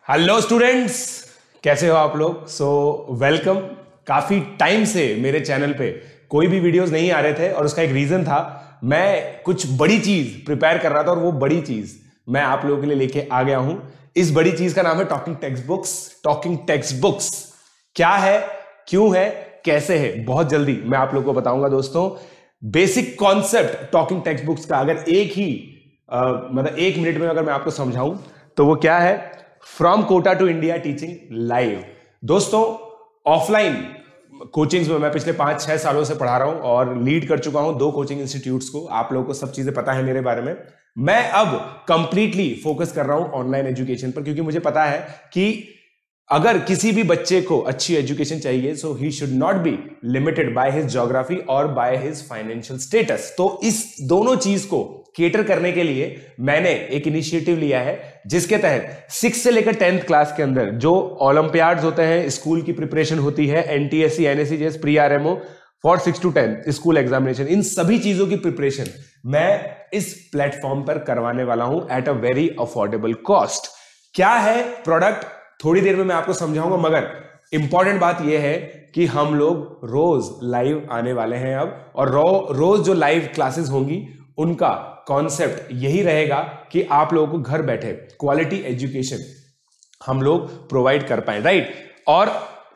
Hello students, कैसे हो आप लोग। वेलकम। काफी टाइम से मेरे चैनल पे कोई भी वीडियोस नहीं आ रहे थे और उसका एक रीजन था, मैं कुछ बड़ी चीज प्रिपेयर कर रहा था और वो बड़ी चीज मैं आप लोगों के लिए लेके आ गया हूं। इस बड़ी चीज का नाम है talking text books. Talking text books क्या है, क्यों है, कैसे है, बहुत जल्दी मैं आप लोगों को बताऊंगा दोस्तों। Basic concept talking text books का अगर मतलब 1 मिनट में अगर मैं आपको समझाऊं तो वो क्या है, from Kota to India teaching live. दोस्तों, ऑफलाइन कोचिंग्स में मैं पिछले 5-6 सालों से पढ़ा रहा हूं और लीड कर चुका हूं 2 कोचिंग इंस्टीट्यूट्स को। आप लोगों को सब चीजें पता है मेरे बारे में। मैं अब कंप्लीटली फोकस कर रहा हूं ऑनलाइन एजुकेशन पर, क्योंकि मुझे पता है कि अगर किसी भी बच्चे को अच्छी एजुकेशन चाहिए so he should not be limited by his geography और बाय हिज फाइनेंशियल स्टेटस। तो इस दोनों चीज को केटर करने के लिए मैंने एक इनिशिएटिव लिया है, जिसके तहत 6 से लेकर 10th क्लास के अंदर जो ओलंपियाड्स होते हैं, स्कूल की प्रिपरेशन होती है, NTSC, NSCJS, pre RMO for 6 to 10 school examination, इन सभी चीजों की प्रिपरेशन मैं इस प्लेटफॉर्म पर करवाने वाला हूं at a very affordable cost. क्या है प्रोडक्ट, थोड़ी देर में मैं आपको समझाऊंगा, मगर इंपॉर्टेंट बात यह है कि हम लोग रोज लाइव आने वाले हैं अब, और रोज जो लाइव क्लासेस होंगी उनका कॉन्सेप्ट यही रहेगा कि आप लोगों को घर बैठे क्वालिटी एजुकेशन हम लोग प्रोवाइड कर पाए, राइट। और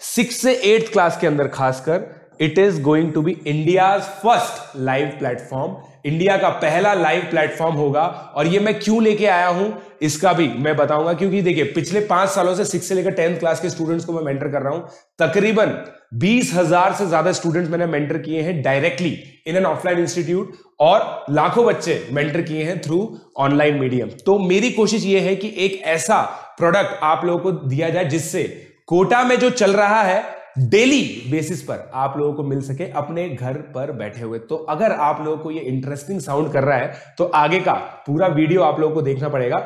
6 से 8th क्लास के अंदर खासकर it is going to be India's first live platform. India का पहला लाइव प्लेटफॉर्म होगा। और ये मैं क्यों लेके आया हूं इसका भी मैं बताऊंगा, क्योंकि देखिए पिछले 5 सालों से 6 से लेकर 10th क्लास के स्टूडेंट्स को मैं मेंटर कर रहा हूं। तकरीबन 20,000 से ज्यादा स्टूडेंट्स मैंने मेंटर किए हैं directly in an offline institute, और लाखों बच्चे मेंटर किए हैं थ्रू ऑनलाइन मीडियम। तो मेरी कोशिश ये है कि एक ऐसा प्रोडक्ट आप लोगों को दिया जाए जिससे कोटा में जो चल रहा है डेली बेसिस पर आप लोगों को मिल सके अपने घर पर बैठे हुए। तो अगर आप लोगों को ये इंटरेस्टिंग साउंड कर रहा है तो आगे का पूरा वीडियो आप लोगों को देखना पड़ेगा,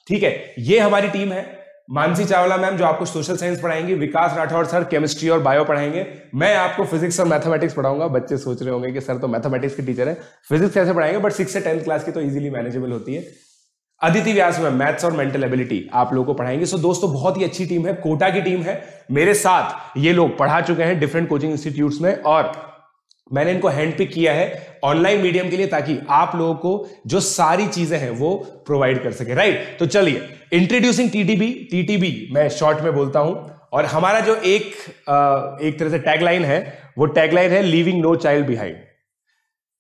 ठीक है। ये हमारी टीम है, मानसी चावला मैम जो आपको सोशल साइंस पढ़ाएंगे, विकास राठौर सर केमिस्ट्री और बायो पढ़ाएंगे, मैं आपको फिजिक्स और मैथमेटिक्स पढ़ाऊंगा। बच्चे सोच रहे होंगे कि सर तो मैथमेटिक्स के टीचर है, फिजिक्स कैसे पढ़ाएंगे, बट 6 से 10th क्लास की तो इजीली मैनेजेबल होती है। अदिति व्यास में मैथ्स और मेंटल एबिलिटी आप लोगों को पढ़ाएंगे। सो दोस्तों, बहुत ही अच्छी टीम है, कोटा की टीम है। मेरे साथ ये लोग पढ़ा चुके हैं डिफरेंट कोचिंग इंस्टीट्यूट्स में, और मैंने इनको हैंड पिक किया है ऑनलाइन मीडियम के लिए, ताकि आप लोगों को जो सारी चीजें हैं वो प्रोवाइड कर सके, राइट। तो चलिए, इंट्रोड्यूसिंग टीटीबी मैं शॉर्ट में बोलता हूं, और हमारा जो एक तरह से टैगलाइन है, वो टैगलाइन है leaving no child behind.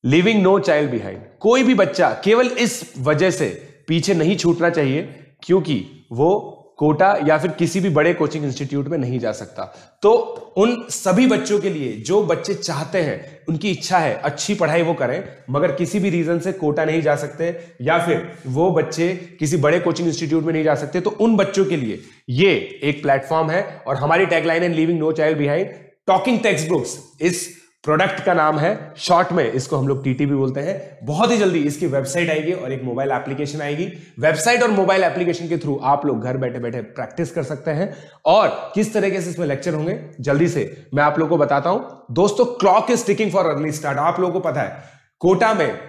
Leaving no child behind. कोई भी बच्चा केवल इस वजह से पीछे नहीं छूटना चाहिए क्योंकि वो कोटा या फिर किसी भी बड़े कोचिंग इंस्टीट्यूट में नहीं जा सकता। तो उन सभी बच्चों के लिए जो बच्चे चाहते हैं, उनकी इच्छा है अच्छी पढ़ाई वो करें, मगर किसी भी रीजन से कोटा नहीं जा सकते या फिर वो बच्चे किसी बड़े कोचिंग इंस्टीट्यूट में नहीं जा सकते, तो उन बच्चों के लिए ये एक प्लेटफॉर्म है। और हमारी टैगलाइन है leaving no child behind. Talking text books इस प्रोडक्ट का नाम है, शॉर्ट में इसको हम लोग टीटीबी बोलते हैं। बहुत ही जल्दी इसकी वेबसाइट आएगी और एक मोबाइल एप्लीकेशन आएगी। वेबसाइट और मोबाइल एप्लीकेशन के थ्रू आप लोग घर बैठे बैठे प्रैक्टिस कर सकते हैं। और किस तरीके से इसमें लेक्चर होंगे जल्दी से मैं आप लोगों को बताता हूं। दोस्तों, clock is ticking for early start. आप लोगों को पता है कोटा में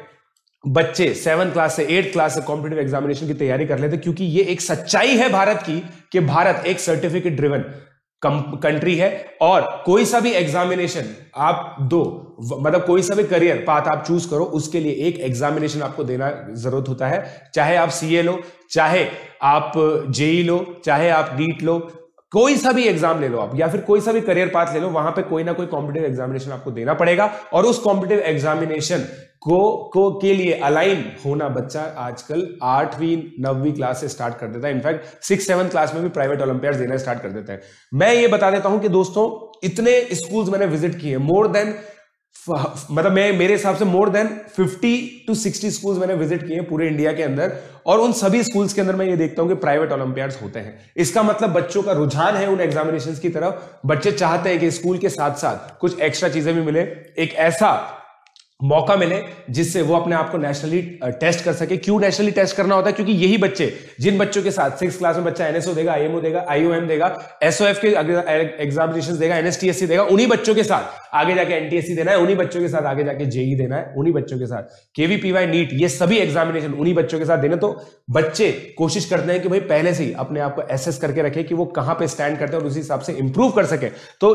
बच्चे 7th क्लास से 8th क्लास से कॉम्पिटिटिव एग्जामिनेशन की तैयारी कर लेते, क्योंकि ये एक सच्चाई है भारत की कि भारत एक सर्टिफिकेट ड्रिवन कंट्री है। और कोई सा भी एग्जामिनेशन आप दो, मतलब कोई सा भी करियर पाथ आप चूज करो, उसके लिए एक एग्जामिनेशन आपको देना जरूरत होता है। चाहे आप सीए लो, चाहे आप जेई लो, चाहे आप नीट लो, कोई सा भी एग्जाम ले लो आप, या फिर कोई सा भी करियर पाथ ले लो, वहां पे कोई ना कोई कॉम्पिटिटिव एग्जामिनेशन आपको देना पड़ेगा। और उस कॉम्पिटिटिव एग्जामिनेशन को के लिए अलाइन होना बच्चा आजकल 8वीं 9वीं क्लास से स्टार्ट कर देता है। इनफैक्ट 6 7th क्लास में भी प्राइवेट ओलंपियाड देना स्टार्ट कर देता है। मैं ये बता देता हूं कि दोस्तों, इतने स्कूल्स मैंने विजिट किए, मोर देन मतलब मेरे हिसाब से मोर देन 50 to 60 स्कूल्स मैंने विजिट किए पूरे इंडिया के अंदर, और उन सभी स्कूल्स के अंदर मैं ये देखता हूं कि प्राइवेट ओलंपियाड्स होते हैं। इसका मतलब बच्चों का रुझान है उन एग्जामिनेशंस की तरफ। बच्चे चाहते हैं कि स्कूल के साथ साथ कुछ एक्स्ट्रा चीजें भी मिले। एक ऐसा मौका मिले जिससे वो अपने आप को नेशनली टेस्ट कर सके। क्यों नेशनली टेस्ट करना होता है? क्योंकि यही बच्चे, जिन बच्चों के साथ 6th क्लास में बच्चा एनएसओ देगा, आईएमओ देगा, आईओएम देगा, एसओएफ के एग्जामिनेशन देगा, एनएसटीएससी देगा, उन्हीं बच्चों के साथ आगे जाके एनटीएससी देना है, उन्हीं बच्चों के साथ आगे जाके जेई देना है, उन्हीं बच्चों के साथ केवीपीवाई, नीट, ये सभी एग्जामिनेशन उन्हीं बच्चों के साथ देने। तो बच्चे कोशिश करते हैं कि भाई पहले से ही अपने आप को एसेस करके रखे कि वो कहां पे स्टैंड करते हैं और उसी हिसाब से इंप्रूव कर सके। तो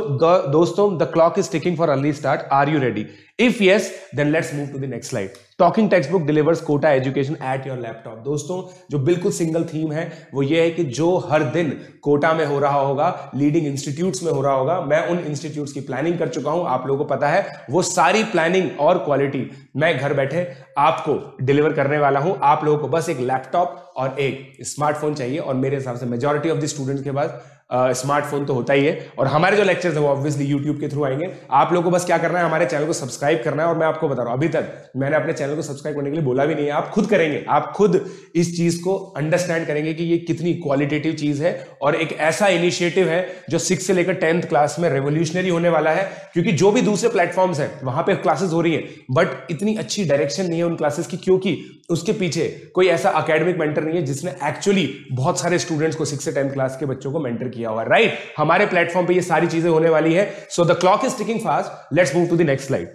दोस्तों, the clock is ticking for early start. Are you ready? If yes, then let's move to the next slide. Talking Textbook delivers quota education at your laptop. दोस्तों, जो बिल्कुल सिंगल थीम है वो ये है कि जो हर दिन कोटा में हो रहा होगा, लीडिंग इंस्टीट्यूट्स में हो रहा होगा, मैं उन इंस्टीट्यूट्स की प्लानिंग कर चुका हूं, आप लोगों को पता है। वो सारी प्लानिंग और क्वालिटी मैं घर बैठे आपको डिलीवर करने वाला हूं। आप लोगों को बस एक लैपटॉप और एक स्मार्टफोन चाहिए, और मेरे हिसाब से मेजॉरिटी ऑफ द स्टूडेंट्स के पास स्मार्टफोन तो होता ही है। और हमारे जो लेक्चर्स है वो ऑब्वियसली यूट्यूब के थ्रू आएंगे। आप लोगों को बस क्या करना है, हमारे चैनल को सब्सक्राइब करना है। और मैं आपको बता रहा हूं, अभी तक मैंने अपने चैनल को सब्सक्राइब करने के लिए बोला भी नहीं है, आप खुद करेंगे, आप खुद इस चीज को अंडरस्टैंड करेंगे कि ये कितनी क्वालिटेटिव चीज है, और एक ऐसा इनिशिएटिव है जो 6 से लेकर 10th क्लास में रेवोल्यूशनरी होने वाला है। क्योंकि जो भी दूसरे प्लेटफॉर्म्स है वहां पे क्लासेस हो रही है, बट इतनी अच्छी डायरेक्शन नहीं है उन क्लासेस की, क्योंकि उसके पीछे कोई ऐसा एकेडमिक मेंटर नहीं है जिसने एक्चुअली बहुत सारे स्टूडेंट्स को 6 से 10th क्लास के बच्चों को मेंटर किया हुआ है, राइट? हमारे प्लेटफॉर्म पे ये सारी चीजें होने वाली है। So the clock is ticking fast, let's move to the next slide.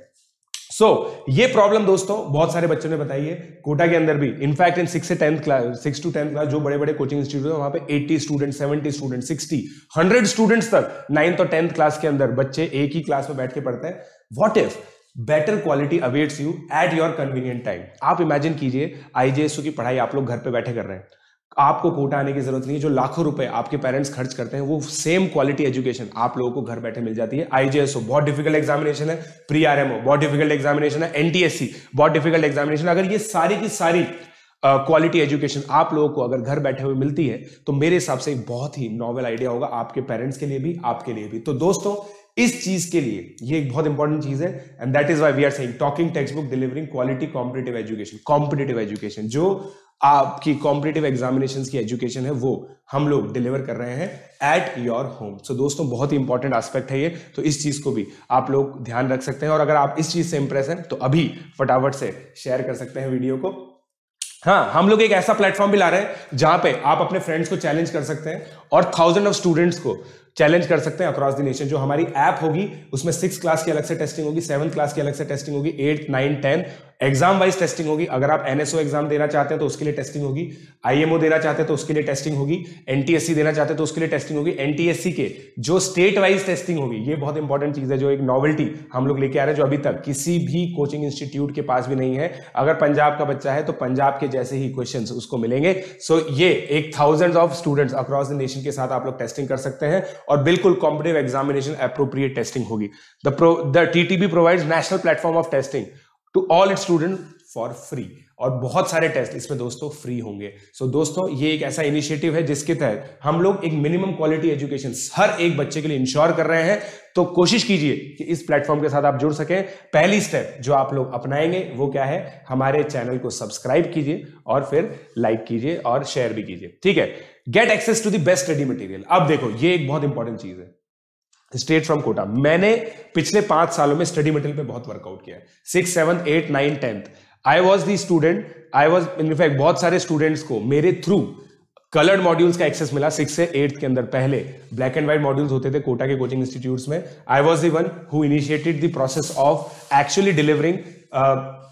So ये प्रॉब्लम दोस्तों बहुत सारे बच्चों ने बताई है कोटा के अंदर भी। इनफैक्ट इन 6 से 10th class, 6 to 10th class जो बड़े बड़े कोचिंग इंस्टीट्यूट है वहां पे 80 स्टूडेंट, 70 स्टूडेंट, 60, 100 स्टूडेंट्स तक 9th और 10th क्लास के अंदर बच्चे एक ही क्लास में बैठ के पढ़ते हैं। What if better quality awaits you at your convenient time? आप इमेजिन कीजिए, आईजेएसओ की पढ़ाई आप लोग घर पे बैठे कर रहे हैं, आपको कोटा आने की जरूरत नहीं है। जो लाखों रुपए आपके पेरेंट्स खर्च करते हैं, वो सेम क्वालिटी एजुकेशन आप लोगों को घर बैठे मिल जाती है। आईजेएसओ बहुत डिफिकल्ट एग्जामिनेशन है, प्री आरएमओ बहुत डिफिकल्ट एग्जामिनेशन है, एनटीएससी बहुत डिफिकल्ट एग्जामिनेशन। अगर ये सारी की सारी क्वालिटी एजुकेशन आप लोगों को अगर घर बैठे हुए मिलती है, तो मेरे हिसाब से एक बहुत ही नॉवेल आइडिया होगा आपके पेरेंट्स के लिए भी, आपके लिए भी। तो दोस्तों, इस चीज के लिए ये एक बहुत इंपॉर्टेंट चीज है, and that is why we are saying talking text book delivering quality competitive education. Competitive education, जो आपकी कॉम्पिटिटिव एग्जामिनेशंस की एजुकेशन है, वो हम लोग डिलीवर कर रहे हैं एट योर होम। सो दोस्तों, बहुत ही इंपॉर्टेंट एस्पेक्ट है ये, तो इस चीज को भी आप लोग ध्यान रख सकते हैं। और अगर आप इस चीज से इंप्रेस हैं तो अभी फटाफट से शेयर कर सकते हैं वीडियो को। हाँ, हम लोग एक ऐसा प्लेटफॉर्म भी ला रहे हैं जहां पे आप अपने फ्रेंड्स को चैलेंज कर सकते हैं और 1000 ऑफ स्टूडेंट्स को चैलेंज कर सकते हैं अक्रॉस द नेशन। जो हमारी ऐप होगी उसमें 6th क्लास की अलग से टेस्टिंग होगी, 7th क्लास की अलग से टेस्टिंग होगी, 8th, 9th, 10th exam wise testing होगी। अगर आप एनएसओ एग्जाम देना चाहते हैं तो उसके लिए टेस्टिंग होगी, आईएमओ देना चाहते हैं तो उसके लिए टेस्टिंग होगी, एनटीएससी देना चाहते हैं तो उसके लिए टेस्टिंग होगी। एनटीएससी के जो स्टेट वाइज टेस्टिंग होगी, ये बहुत इंपॉर्टेंट चीज है, जो एक नॉवेल्टी हम लोग लेके आ रहे हैं, जो अभी तक किसी भी कोचिंग इंस्टीट्यूट के पास भी नहीं है। अगर पंजाब का बच्चा है तो पंजाब के जैसे ही क्वेश्चन उसको मिलेंगे। सो ये एक 1000 of students across the nation के साथ आप लोग टेस्टिंग कर सकते हैं, और बिल्कुल कॉम्पिटिटिव एग्जामिनेशन एप्रोप्रिएट टेस्टिंग होगी। The TTB provides national platform of testing to all its student for free, और बहुत सारे टेस्ट इसमें दोस्तों फ्री होंगे। सो दोस्तों, ये एक ऐसा इनिशिएटिव है जिसके तहत हम लोग एक मिनिमम क्वालिटी एजुकेशन हर एक बच्चे के लिए इंश्योर कर रहे हैं। तो कोशिश कीजिए कि इस प्लेटफॉर्म के साथ आप जुड़ सकें। पहली स्टेप जो आप लोग अपनाएंगे वो क्या है, हमारे चैनल को सब्सक्राइब कीजिए और फिर लाइक कीजिए और शेयर भी कीजिए, ठीक है? Get access to the best study material. अब देखो, ये एक बहुत इंपॉर्टेंट चीज है, स्ट्रेट फ्रॉम कोटा। मैंने पिछले 5 सालों में स्टडी मटेरियल पे बहुत वर्कआउट किया है। 6, 7, 8, 9, 10th I was the student, I was in fact बहुत सारे स्टूडेंट्स को मेरे थ्रू कलर्ड मॉड्यूल्स का एक्सेस मिला 6 से 8th के अंदर। पहले ब्लैक एंड व्हाइट मॉड्यूल्स होते थे कोटा के कोचिंग इंस्टीट्यूट्स में। I was the one who initiated the process of actually delivering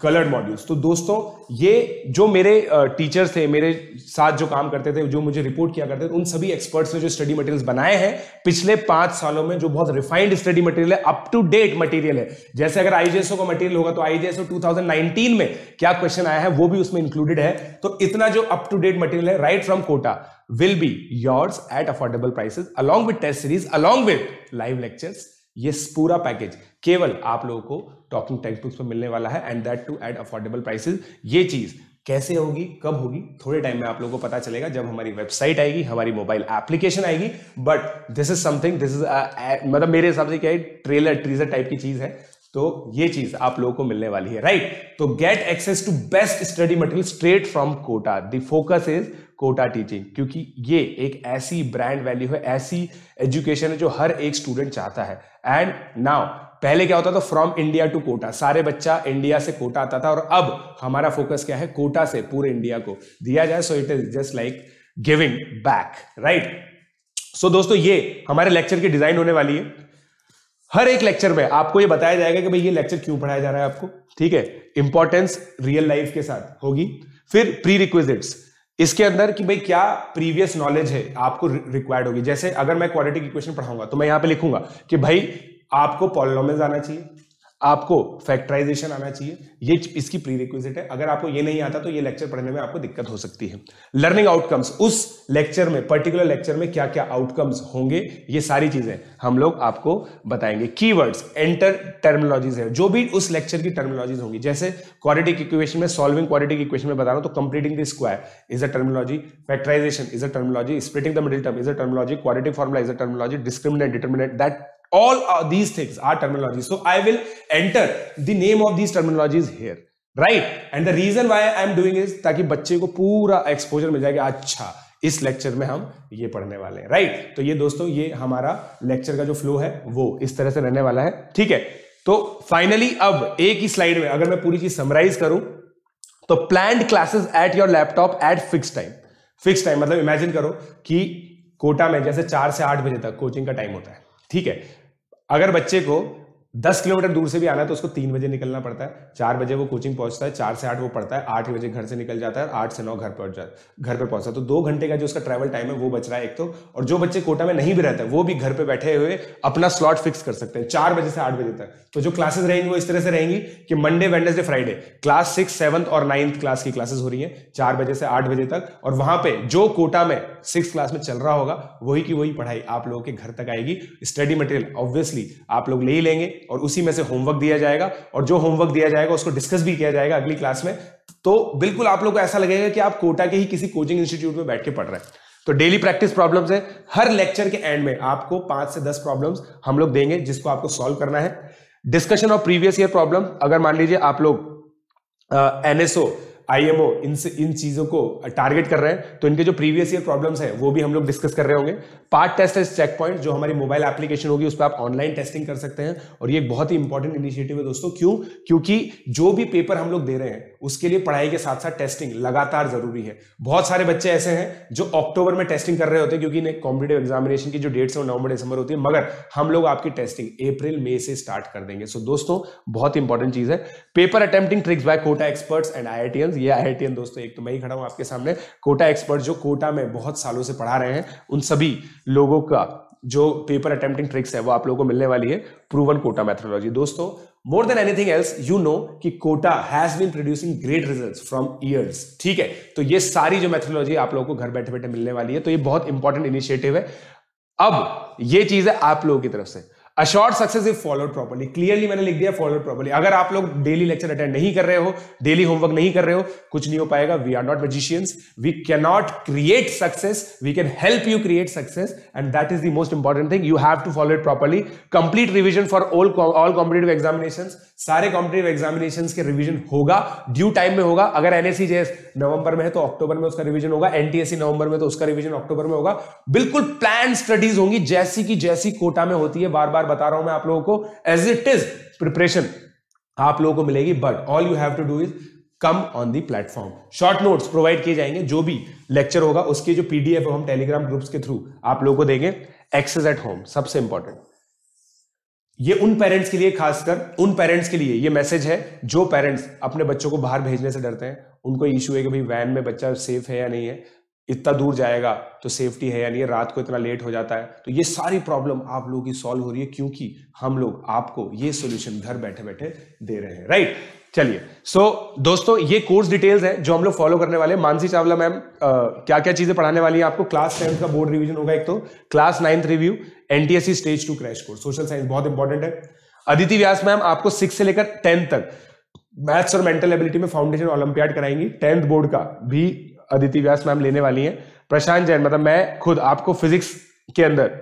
coloured modules. तो दोस्तों, ये जो मेरे टीचर्स थे, मेरे साथ जो काम करते थे, जो मुझे रिपोर्ट किया करते थे, उन सभी एक्सपर्ट्स ने जो स्टडी मटेरियल्स बनाए हैं पिछले 5 सालों में, जो बहुत रिफाइंड स्टडी मटेरियल है, अप टू डेट मटेरियल है। जैसे अगर आईजेएसओ का मटेरियल होगा तो आईजेएसओ 2019 में क्या क्वेश्चन आया है वो भी उसमें इंक्लूडेड है। तो इतना जो अप टू डेट मटेरियल है right from Kota will be yours at affordable prices along with test series, along with live lectures। ये पूरा पैकेज केवल आप लोगों को टॉकिंग टेक्स्ट बुक्स में मिलने वाला है, and that too at affordable prices. ये चीज कैसे होगी, कब होगी, थोड़े टाइम में आप लोगों को पता चलेगा, जब हमारी वेबसाइट आएगी, हमारी मोबाइल एप्लीकेशन आएगी। But this is something, this is मतलब मेरे हिसाब से क्या है, ट्रेलर टीजर टाइप की चीज है। तो ये चीज आप लोगों को मिलने वाली है, राइट? तो get access to best study material straight from Kota. The focus is Kota teaching, क्योंकि ये एक ऐसी ब्रांड वैल्यू है, ऐसी एजुकेशन है जो हर एक स्टूडेंट चाहता है। एंड नाउ पहले क्या होता था, फ्रॉम इंडिया टू कोटा, सारे बच्चा इंडिया से कोटा आता था, और अब हमारा फोकस क्या है, कोटा से पूरे इंडिया को दिया जाए। So it is just like giving back, right. So दोस्तों ये हमारे लेक्चर की डिजाइन होने वाली है। हर एक लेक्चर में आपको ये बताया जाएगा कि भाई ये लेक्चर क्यों पढ़ाया जा रहा है आपको, ठीक है। इंपॉर्टेंस रियल लाइफ के साथ होगी। फिर प्री रिक्विजिट्स, इसके अंदर कि भाई क्या प्रीवियस नॉलेज है आपको रिक्वायर्ड होगी। जैसे अगर मैं क्वाड्रेटिक इक्वेशन पढ़ाऊंगा तो मैं यहां पे लिखूंगा कि भाई आपको पॉलिनोमियल्स आना चाहिए, आपको फैक्टराइजेशन आना चाहिए, ये इसकी प्री रिक्विजिट है। अगर आपको ये नहीं आता तो ये लेक्चर पढ़ने में आपको दिक्कत हो सकती है। लर्निंग आउटकम्स, उस लेक्चर में, पर्टिकुलर लेक्चर में क्या क्या आउटकम्स होंगे, ये सारी चीजें हम लोग आपको बताएंगे। कीवर्ड्स, एंटर टर्मिनोलॉजीज है, जो भी उस लेक्चर की टर्मिनोलॉजीज होंगी। जैसे क्वाड्रेटिक इक्वेशन में, सॉल्विंग क्वाड्रेटिक इक्वेशन में बता रहा हूं तो completing the square is a terminology, factorization is a terminology, splitting the middle term is a terminology, quadratic formula is a terminology, discriminant, determinant, that all these things are terminology. So I will enter the name of these terminologies here, right? And the reason why I am doing is ताकि बच्चे को पूरा exposure मिल जाएगा, अच्छा इस lecture में हम ये पढ़ने वाले हैं, राइट। तो ये दोस्तों ये हमारा लेक्चर का जो फ्लो है वो इस तरह से रहने वाला है, ठीक है। तो फाइनली अब एक ही स्लाइड में अगर मैं पूरी चीज समराइज करूं तो planned classes at your laptop eight fix time. Fix time मतलब इमेजिन करो कि कोटा में जैसे 4 से 8 बजे तक कोचिंग का टाइम होता है, ठीक है। अगर बच्चे को 10 किलोमीटर दूर से भी आना है तो उसको 3 बजे निकलना पड़ता है, 4 बजे वो कोचिंग पहुंचता है, 4 से 8 वो पढ़ता है, 8 बजे घर से निकल जाता है, 8 से 9 घर पे पहुंचता है। तो 2 घंटे का जो उसका ट्रैवल टाइम है वो बच रहा है एक तो। और जो बच्चे कोटा में नहीं भी रहता है वो भी घर पे बैठे हुए अपना स्लॉट फिक्स कर सकते हैं 4 बजे से 8 बजे तक। तो जो क्लासेस रहेंगी वो इस तरह से रहेंगी कि मंडे, वेडनेसडे, फ्राइडे क्लास 6, 7 और 9th क्लास की क्लासेस हो रही है 4 बजे से 8 बजे तक। और वहां पे जो कोटा में 6th क्लास में चल रहा होगा वही की वही पढ़ाई आप लोगों के घर तक आएगी। स्टडी मटेरियल ऑब्वियसली आप लोग ले ही लेंगे और उसी में से होमवर्क दिया जाएगा, और जो होमवर्क दिया जाएगा उसको डिस्कस भी किया जाएगा अगली क्लास में। तो बिल्कुल आप लोग को ऐसा लगेगा कि आप कोटा के ही किसी कोचिंग इंस्टीट्यूट में बैठ के पढ़ रहे हैं। तो डेली प्रैक्टिस प्रॉब्लम्स है, हर लेक्चर के एंड में आपको 5 से 10 प्रॉब्लम्स हम लोग देंगे जिसको आपको सॉल्व करना है। Discussion of previous year problem, अगर मान लीजिए आप लोग एनएसओ, आईएमओ इन चीजों को टारगेट कर रहे हैं तो इनके जो प्रीवियस ईयर प्रॉब्लम्स है वो भी हम लोग डिस्कस कर रहे होंगे। पार्ट टेस्ट है चेक पॉइंट, जो हमारी मोबाइल एप्लीकेशन होगी उस पर आप ऑनलाइन टेस्टिंग कर सकते हैं। और ये एक बहुत ही इंपॉर्टेंट इनिशिएटिव है दोस्तों। क्यों? क्योंकि जो भी पेपर हम लोग दे रहे हैं उसके लिए पढ़ाई के साथ साथ टेस्टिंग लगातार जरूरी है। बहुत सारे बच्चे ऐसे हैं जो अक्टूबर में टेस्टिंग कर रहे होते हैं क्योंकि कॉम्पिटिटिव एग्जामिनेशन की जो डेट्स है वो नवंबर दिसंबर होती है, मगर हम लोग आपकी टेस्टिंग अप्रैल मई से स्टार्ट कर देंगे। सो दोस्तों बहुत इंपॉर्टेंट चीज है। Paper attempting tricks by Kota experts and IITians. ये आईआईटीएन दोस्तों एक तो मैं ही खड़ा हूं आपके सामने, कोटा एक्सपर्ट जो कोटा में बहुत सालों से पढ़ा रहे हैं, उन सभी लोगों का जो पेपर अटेम्प्टिंग ट्रिक्स है वो आप लोगों को मिलने वाली है। Proven Kota methodology. दोस्तों more than anything else you know कि Kota has been producing great results from years, ठीक है। तो ये सारी जो मेथोडोलॉजी आप लोगों को घर बैठे बैठे मिलने वाली है, तो ये बहुत इंपॉर्टेंट इनिशिएटिव है। अब ये चीज है आप लोगों की तरफ से। Assured success if followed properly, clearly मैंने लिख दिया फॉलोड प्रॉपर्ली। अगर आप लोग डेली लेक्चर अटेंड नहीं कर रहे हो, डेली होमवर्क नहीं कर रहे हो, कुछ नहीं हो पाएगा। We are not magicians, we can not create success, we can help you create success, and that is the most important thing. You have to follow it properly. Complete revision for all competitive examinations, सारे competitive examinations के revision होगा, due time में होगा। अगर एनएससीजेएस नवंबर में है तो अक्टूबर में उसका रिवीजन होगा, एनटीएससी नवंबर में तो उसका रिवीजन अक्टूबर में होगा। बिल्कुल प्लान स्टडीज होंगी जैसी की जैसी कोटा में होती है। बार बार बता रहा हूं मैं आप लोगों को, एज इट इज प्रिपरेशन आप लोगों को मिलेगी, but all you have to do is come on the platform. Short notes provide किए जाएंगे, जो भी लेक्चर होगा उसके जो पीडीएफ हम टेलीग्राम ग्रुप्स के थ्रू आप लोगों को देंगे। एक्सेस एट होम सबसे इंपॉर्टेंट, ये उन पेरेंट्स के लिए, खासकर उन पेरेंट्स के लिए ये मैसेज है जो पेरेंट्स अपने बच्चों को बाहर भेजने से डरते हैं। उनको इशू है कि भाई वैन में बच्चा सेफ है या नहीं है, इतना दूर जाएगा तो सेफ्टी है या नहीं है, रात को इतना लेट हो जाता है। तो ये सारी प्रॉब्लम आप लोगों की सॉल्व हो रही है क्योंकि हम लोग आपको ये सॉल्यूशन घर बैठे बैठे दे रहे हैं, राइट। चलिए दोस्तों ये कोर्स डिटेल्स है जो हम लोग फॉलो करने वाले हैं। मानसी चावला मैम क्या क्या चीजें पढ़ाने वाली है आपको। क्लास 10th का बोर्ड रिवीजन होगा एक तो, class 9th review, NTSC stage 2 crash course, social science बहुत इंपॉर्टेंट है। अदिति व्यास मैम आपको 6 से लेकर 10th तक मैथ्स और मेंटल एबिलिटी में फाउंडेशन ओलंपियाड कराएंगी। 10th बोर्ड का भी अदिति व्यास मैम लेने वाली है। प्रशांत जैन मतलब मैं खुद आपको फिजिक्स के अंदर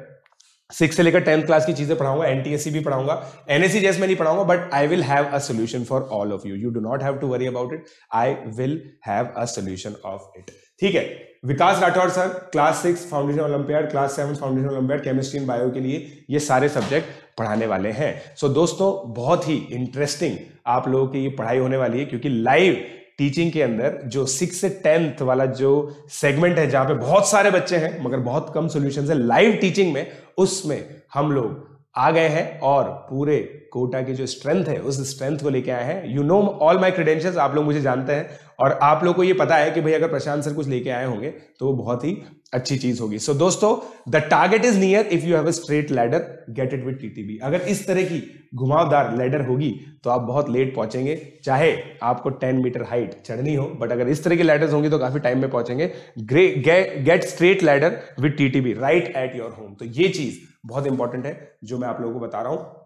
6 से लेकर 10th क्लास की चीजें पढ़ाऊंगा, एनटीएससी भी पढ़ाऊंगा, एनएससी जैसे मैं नहीं पढ़ाऊंगा, but I will have a solution for all of you. You do not have to worry about it, I will have a solution of it, ठीक है। Vikas Rathore sir class 6 foundation Olympiad, class 7 foundation Olympiad, chemistry and bio के लिए ये सारे subject पढ़ाने वाले हैं। सो दोस्तों बहुत ही इंटरेस्टिंग आप लोगों की ये पढ़ाई होने वाली है, क्योंकि लाइव टीचिंग के अंदर जो 6 से 10th वाला जो सेगमेंट है जहां पे बहुत सारे बच्चे हैं मगर बहुत कम सॉल्यूशंस है लाइव टीचिंग में, उसमें हम लोग आ गए हैं और पूरे कोटा की जो स्ट्रेंथ है उस स्ट्रेंथ को लेके आए हैं। You know all my credentials, आप लोग मुझे जानते हैं और आप लोग को ये पता है कि भाई अगर प्रशांत सर कुछ लेके आए होंगे तो वो बहुत ही अच्छी चीज होगी। सो दोस्तों the target is near if you have a straight ladder get it with TTB. अगर इस तरह की घुमावदार लैडर होगी तो आप बहुत लेट पहुंचेंगे, चाहे आपको 10 मीटर हाइट चढ़नी हो, बट अगर इस तरह की लैडर्स होंगी तो काफी टाइम में पहुंचेंगे। Get straight ladder with TTB right at your home. तो ये चीज बहुत इंपॉर्टेंट है जो मैं आप लोगों को बता रहा हूं।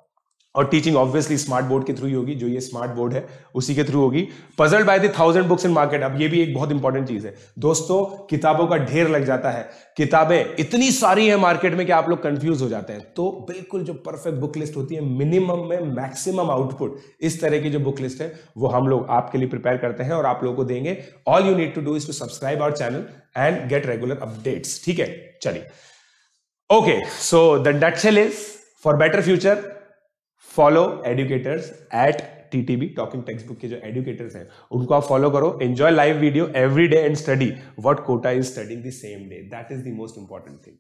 और टीचिंग ऑब्वियसली स्मार्ट बोर्ड के थ्रू ही होगी, जो ये स्मार्ट बोर्ड है उसी के थ्रू होगी। Puzzled by the 1000 books in market, अब ये भी एक बहुत इंपॉर्टेंट चीज है दोस्तों, किताबों का ढेर लग जाता है, किताबें इतनी सारी हैं मार्केट में कि आप लोग कंफ्यूज हो जाते हैं। तो बिल्कुल जो परफेक्ट बुक लिस्ट होती है, मिनिमम में मैक्सिमम आउटपुट, इस तरह की जो बुक लिस्ट है वो हम लोग आपके लिए प्रिपेयर करते हैं और आप लोगों को देंगे। All you need to do is to subscribe our channel and get regular updates. ठीक है, चलिए okay. So the nutshell is for better future follow educators at TTB. Talking text book के जो एडुकेटर्स हैं उनको आप फॉलो करो, enjoy live video every day and study what Kota is studying the same day. That is the most important thing.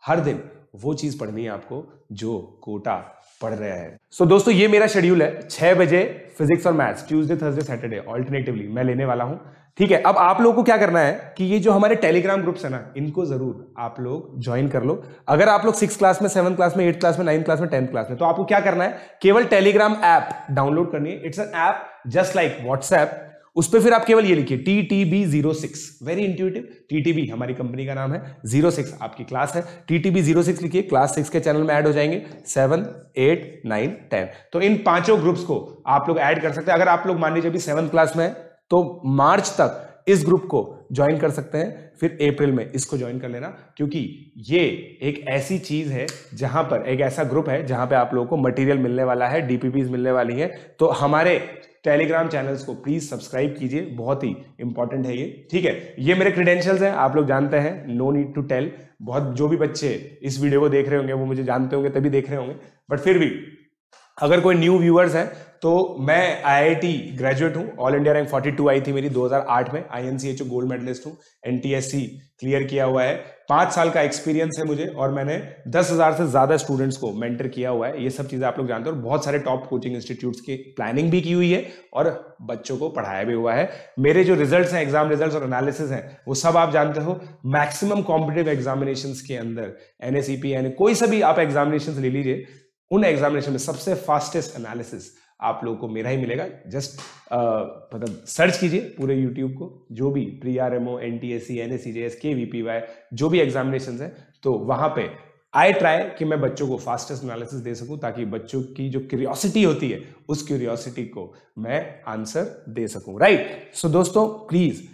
हर दिन वो चीज पढ़नी है आपको जो कोटा पढ़ रहा है। सो दोस्तों ये मेरा शेड्यूल है, 6 बजे फिजिक्स और maths, Tuesday Thursday Saturday alternatively मैं लेने वाला हूं। ठीक है, अब आप लोगों को क्या करना है कि ये जो हमारे टेलीग्राम ग्रुप्स है ना, इनको जरूर आप लोग ज्वाइन कर लो। अगर आप लोग 6th क्लास में, 7th क्लास में, 8th क्लास में, 9th क्लास में, 10th क्लास में, तो आपको क्या करना है, केवल टेलीग्राम ऐप डाउनलोड करनी है। It's an app just like WhatsApp. उस पर फिर आप केवल ये लिखिए TTB06, वेरी इंट्यूटिव। TTB हमारी कंपनी का नाम है, 06 आपकी क्लास है। TTB06 लिखिए, क्लास 6 के चैनल में ऐड हो जाएंगे, 7, 8, 9, 10। तो इन 5 ग्रुप्स को आप लोग ऐड कर सकते हैं। अगर आप लोग मान लीजिए अभी 7th क्लास में है तो मार्च तक इस ग्रुप को ज्वाइन कर सकते हैं, फिर अप्रैल में इसको ज्वाइन कर लेना, क्योंकि ये एक ऐसी चीज है जहां पर, एक ऐसा ग्रुप है जहां पे आप लोगों को मटेरियल मिलने वाला है, डीपीपीज मिलने वाली है। तो हमारे टेलीग्राम चैनल्स को प्लीज सब्सक्राइब कीजिए, बहुत ही इंपॉर्टेंट है ये। ठीक है, ये मेरे क्रेडेंशियल्स हैं, आप लोग जानते हैं, नो नीड टू टेल। बहुत जो भी बच्चे इस वीडियो को देख रहे होंगे वो मुझे जानते होंगे तभी देख रहे होंगे, बट फिर भी अगर कोई न्यू व्यूअर्स हैं तो मैं IIT ग्रेजुएट हूं, ऑल इंडिया रैंक 42 आई थी मेरी 2008 में, INCHO गोल्ड मेडलिस्ट हूं, NTSC क्लियर किया हुआ है, 5 साल का एक्सपीरियंस है मुझे और मैंने 10,000 से ज्यादा स्टूडेंट्स को मेंटर किया हुआ है। ये सब चीजें आप लोग जानते हो, और बहुत सारे टॉप कोचिंग इंस्टीट्यूट्स की प्लानिंग भी की हुई है और बच्चों को पढ़ाया भी हुआ है। मेरे जो रिजल्ट्स हैं, एग्जाम रिजल्ट्स और एनालिसिस हैं, वो सब आप जानते हो। मैक्सिमम कॉम्पिटिटिव एग्जामिनेशंस के अंदर NSEP कोई सा भी आप एग्जामिनेशन ले लीजिए, उन एग्जामिनेशन में सबसे फास्टेस्ट एनालिसिस आप लोगों को मेरा ही मिलेगा। जस्ट मतलब सर्च कीजिए पूरे यूट्यूब को, जो भी pre RMO, NTSC, NSCJS, KVPY जो भी एग्जामिनेशन है, तो वहां पे आई ट्राई कि मैं बच्चों को फास्टेस्ट एनालिसिस दे सकूं, ताकि बच्चों की जो क्यूरियोसिटी होती है उस क्यूरियोसिटी को मैं आंसर दे सकूं। राइट। सो दोस्तों प्लीज,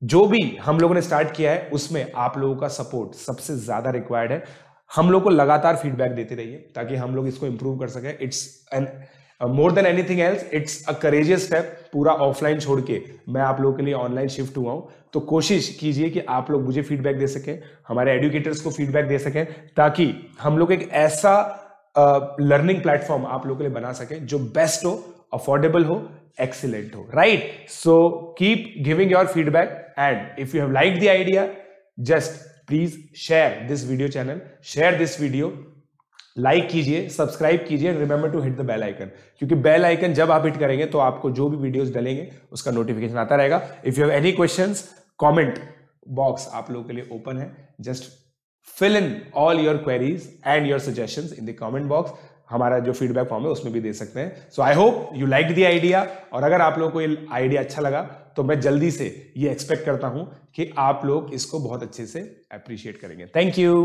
जो भी हम लोगों ने स्टार्ट किया है उसमें आप लोगों का सपोर्ट सबसे ज्यादा रिक्वायर्ड है। हम लोग को लगातार फीडबैक देते रहिए ताकि हम लोग इसको इंप्रूव कर सकें। It's an more than anything else, it's a courageous step. पूरा ऑफलाइन छोड़ के मैं आप लोगों के लिए ऑनलाइन शिफ्ट हुआ हूं, तो कोशिश कीजिए कि आप लोग मुझे फीडबैक दे सकें, हमारे एडुकेटर्स को फीडबैक दे सकें, ताकि हम लोग एक ऐसा लर्निंग प्लेटफॉर्म आप लोगों के लिए बना सकें जो बेस्ट हो, अफोर्डेबल हो, एक्सीलेंट हो। Right. So keep giving your feedback and if you have liked the idea, just please share this video channel, share this video, like कीजिए, सब्सक्राइब कीजिए, remember to hit the bell icon, क्योंकि bell icon जब आप hit करेंगे तो आपको जो भी वीडियोस डलेंगे उसका नोटिफिकेशन आता रहेगा। If you have any questions, comment box आप लोगों के लिए ओपन है, just fill in all your queries and your suggestions in the comment box. हमारा जो फीडबैक फॉर्म है उसमें भी दे सकते हैं। So I hope you like the idea, और अगर आप लोगों को ये आइडिया अच्छा लगा तो मैं जल्दी से ये एक्सपेक्ट करता हूं कि आप लोग इसको बहुत अच्छे से अप्रिशिएट करेंगे। Thank you.